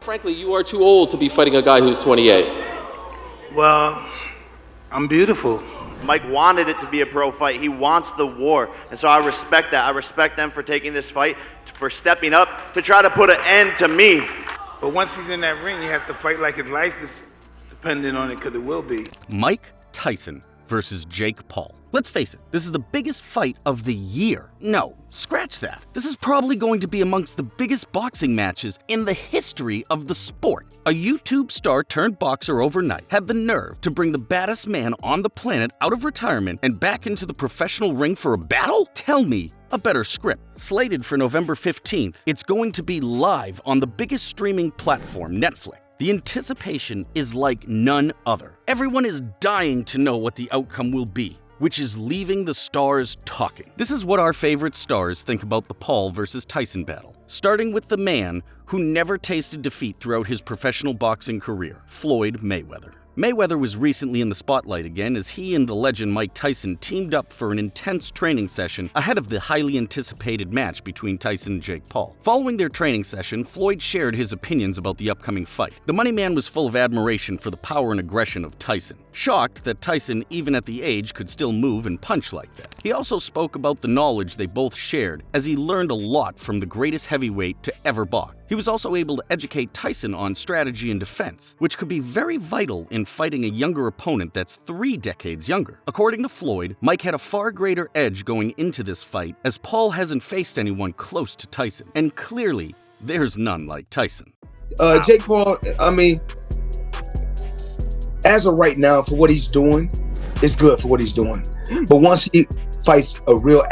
frankly, you are too old to be fighting a guy who's 28. Well, I'm beautiful. Mike wanted it to be a pro fight. He wants the war. And so I respect that. I respect them for taking this fight, for stepping up to try to put an end to me. But once he's in that ring, he has to fight like his life is dependent on it, because it will be. Mike Tyson versus Jake Paul. Let's face it, this is the biggest fight of the year. No, scratch that. This is probably going to be amongst the biggest boxing matches in the history of the sport. A YouTube star turned boxer overnight had the nerve to bring the baddest man on the planet out of retirement and back into the professional ring for a battle? Tell me a better script. Slated for November 15th, it's going to be live on the biggest streaming platform, Netflix. The anticipation is like none other. Everyone is dying to know what the outcome will be, which is leaving the stars talking. This is what our favorite stars think about the Paul versus Tyson battle. Starting with the man who never tasted defeat throughout his professional boxing career, Floyd Mayweather. Mayweather was recently in the spotlight again as he and the legend Mike Tyson teamed up for an intense training session ahead of the highly anticipated match between Tyson and Jake Paul. Following their training session, Floyd shared his opinions about the upcoming fight. The money man was full of admiration for the power and aggression of Tyson, shocked that Tyson, even at the age, could still move and punch like that. He also spoke about the knowledge they both shared as he learned a lot from the greatest heavyweight to ever box. He was also able to educate Tyson on strategy and defense, which could be very vital in fighting a younger opponent that's 3 decades younger. According to Floyd, Mike had a far greater edge going into this fight as Paul hasn't faced anyone close to Tyson, and clearly, there's none like Tyson. Jake Paul, I mean, as of right now, for what he's doing, it's good for what he's doing. But once he fights a real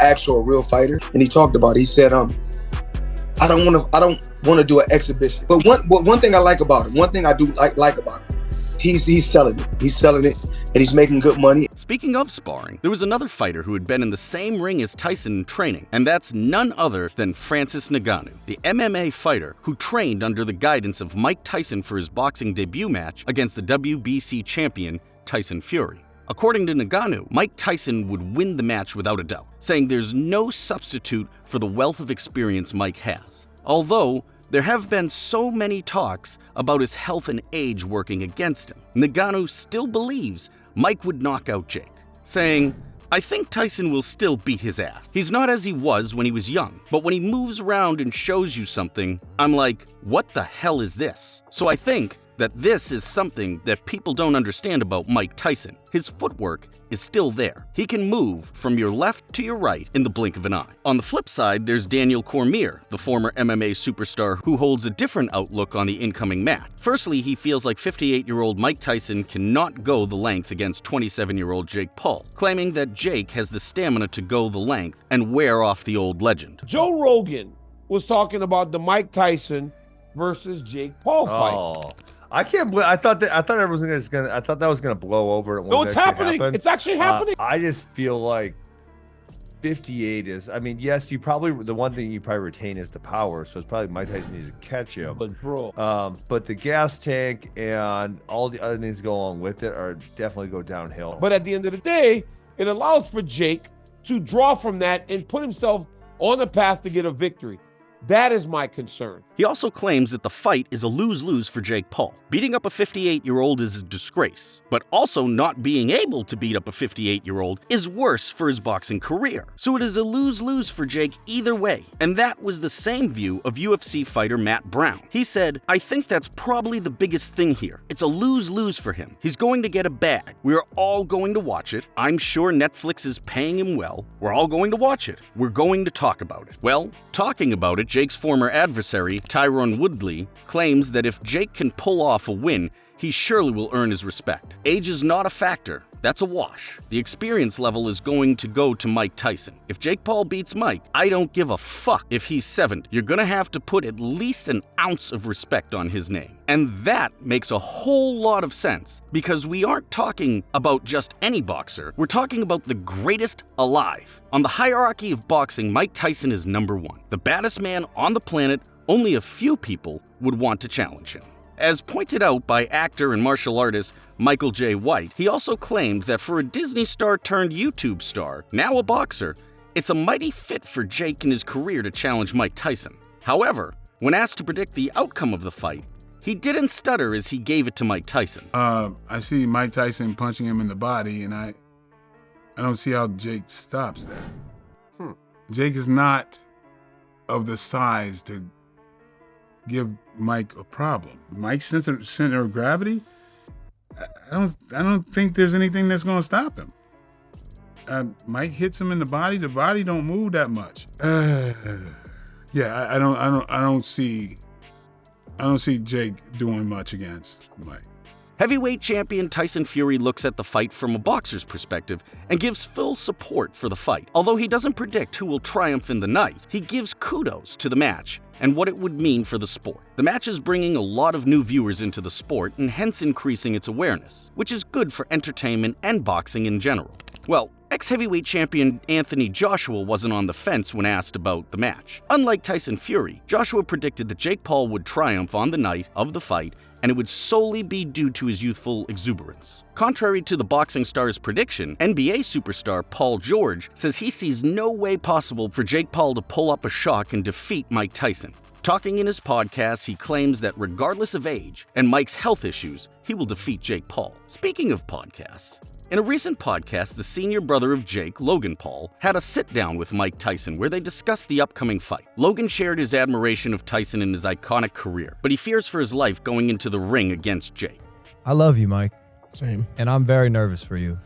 fighter, and he talked about it, he said, I don't want to do an exhibition. But one thing I like about him, one thing I do like about him, he's selling it. He's selling it, and he's making good money. Speaking of sparring, there was another fighter who had been in the same ring as Tyson in training, and that's none other than Francis Ngannou, the MMA fighter who trained under the guidance of Mike Tyson for his boxing debut match against the WBC champion Tyson Fury. According to Ngannou, Mike Tyson would win the match without a doubt, saying there's no substitute for the wealth of experience Mike has. Although, there have been so many talks about his health and age working against him, Ngannou still believes Mike would knock out Jake, saying, I think Tyson will still beat his ass. He's not as he was when he was young, but when he moves around and shows you something, I'm like, what the hell is this? So I think that this is something that people don't understand about Mike Tyson. His footwork is still there. He can move from your left to your right in the blink of an eye. On the flip side, there's Daniel Cormier, the former MMA superstar who holds a different outlook on the incoming match. Firstly, he feels like 58-year-old Mike Tyson cannot go the length against 27-year-old Jake Paul, claiming that Jake has the stamina to go the length and wear off the old legend. Joe Rogan was talking about the Mike Tyson versus Jake Paul fight. I can't believe. I thought that was gonna blow over. No, it's happening. It's actually happening. I just feel like 58 is. I mean, yes, the one thing you probably retain is the power. So it's probably Mike Tyson needs to catch him. But bro, but the gas tank and all the other things go along with it are definitely go downhill. But at the end of the day, it allows for Jake to draw from that and put himself on the path to get a victory. That is my concern. He also claims that the fight is a lose-lose for Jake Paul. Beating up a 58-year-old is a disgrace, but also not being able to beat up a 58-year-old is worse for his boxing career. So it is a lose-lose for Jake either way, and that was the same view of UFC fighter Matt Brown. He said, I think that's probably the biggest thing here. It's a lose-lose for him. He's going to get a bag. We're all going to watch it. I'm sure Netflix is paying him well. We're all going to watch it. We're going to talk about it. Well, talking about it, Jake's former adversary, Tyron Woodley, claims that if Jake can pull off a win, he surely will earn his respect. Age is not a factor. That's a wash. The experience level is going to go to Mike Tyson. If Jake Paul beats Mike, I don't give a fuck if he's 7th. You're gonna have to put at least an ounce of respect on his name. And that makes a whole lot of sense because we aren't talking about just any boxer. We're talking about the greatest alive. On the hierarchy of boxing, Mike Tyson is number 1. The baddest man on the planet. Only a few people would want to challenge him. As pointed out by actor and martial artist Michael J. White, he also claimed that for a Disney star turned YouTube star, now a boxer, it's a mighty fit for Jake in his career to challenge Mike Tyson. However, when asked to predict the outcome of the fight, He didn't stutter as he gave it to Mike Tyson. I see Mike Tyson punching him in the body, and I don't see how Jake stops that. Jake is not of the size to give Mike a problem. Mike's center of gravity, I don't think there's anything that's going to stop him. Mike hits him in the body don't move that much. Yeah, I don't see Jake doing much against Mike. Heavyweight champion Tyson Fury looks at the fight from a boxer's perspective and gives full support for the fight. Although he doesn't predict who will triumph in the night, he gives kudos to the match and what it would mean for the sport. The match is bringing a lot of new viewers into the sport and hence increasing its awareness, which is good for entertainment and boxing in general. Well, ex-heavyweight champion Anthony Joshua wasn't on the fence when asked about the match. Unlike Tyson Fury, Joshua predicted that Jake Paul would triumph on the night of the fight, and it would solely be due to his youthful exuberance. Contrary to the boxing star's prediction, NBA superstar Paul George says he sees no way possible for Jake Paul to pull up a shock and defeat Mike Tyson. Talking in his podcast, he claims that regardless of age and Mike's health issues, he will defeat Jake Paul. Speaking of podcasts, in a recent podcast, the senior brother of Jake, Logan Paul, had a sit-down with Mike Tyson where they discussed the upcoming fight. Logan shared his admiration of Tyson in his iconic career, but he fears for his life going into the ring against Jake. I love you, Mike. Same. And I'm very nervous for you.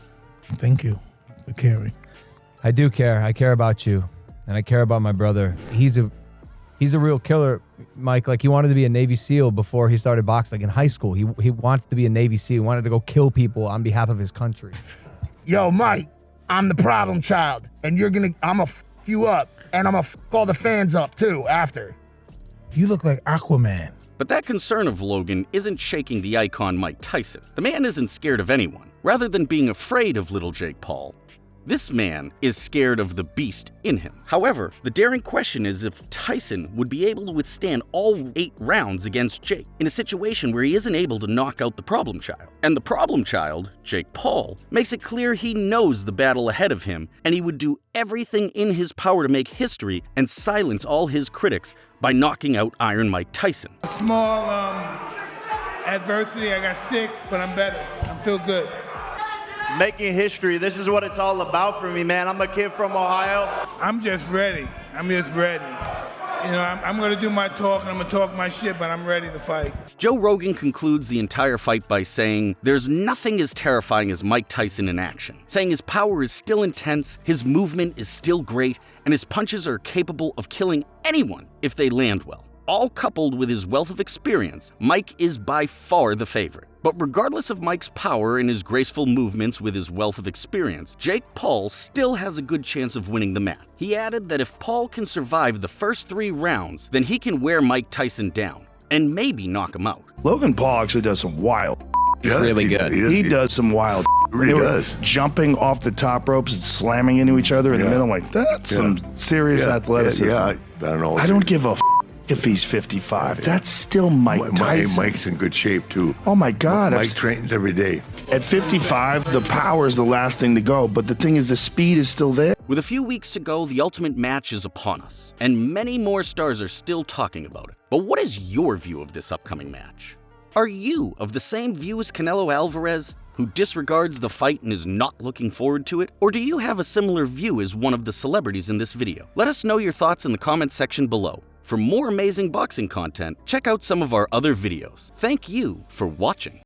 Thank you for caring. I do care. I care about you. And I care about my brother. He's a real killer, Mike. Like, he wanted to be a Navy SEAL before he started boxing. Like, in high school, he wants to be a Navy SEAL. He wanted to go kill people on behalf of his country. Yo, Mike, I'm the problem child, and I'm gonna f you up, and I'm gonna f all the fans up too after. You look like Aquaman. But that concern of Logan isn't shaking the icon Mike Tyson. The man isn't scared of anyone. Rather than being afraid of little Jake Paul, this man is scared of the beast in him. However, the daring question is if Tyson would be able to withstand all 8 rounds against Jake in a situation where he isn't able to knock out the problem child. And the problem child, Jake Paul, makes it clear he knows the battle ahead of him and he would do everything in his power to make history and silence all his critics by knocking out Iron Mike Tyson. Small adversity, I got sick, but I'm better. I feel good. Making history, this is what it's all about for me, man. I'm a kid from Ohio. I'm just ready. I'm just ready. You know, I'm going to do my talk, and I'm going to talk my shit, but I'm ready to fight. Joe Rogan concludes the entire fight by saying, "There's nothing as terrifying as Mike Tyson in action," saying his power is still intense, his movement is still great, and his punches are capable of killing anyone if they land well. All coupled with his wealth of experience, Mike is by far the favorite. But regardless of Mike's power and his graceful movements with his wealth of experience, Jake Paul still has a good chance of winning the match. He added that if Paul can survive the first 3 rounds, then he can wear Mike Tyson down and maybe knock him out. Logan Paul actually does some wild. He's really good. He does some wild. Really they were does. jumping off the top ropes and slamming into each other in the middle. I'm like, that's some serious athleticism. Yeah, I don't know. I don't give a if he's 55. That's still Mike Tyson. Mike's in good shape, too. Oh, my God. Mike trains every day. At 55, the power is the last thing to go, but the thing is, the speed is still there. With a few weeks to go, the ultimate match is upon us, and many more stars are still talking about it. But what is your view of this upcoming match? Are you of the same view as Canelo Alvarez, who disregards the fight and is not looking forward to it? Or do you have a similar view as one of the celebrities in this video? Let us know your thoughts in the comment section below. For more amazing boxing content, check out some of our other videos. Thank you for watching.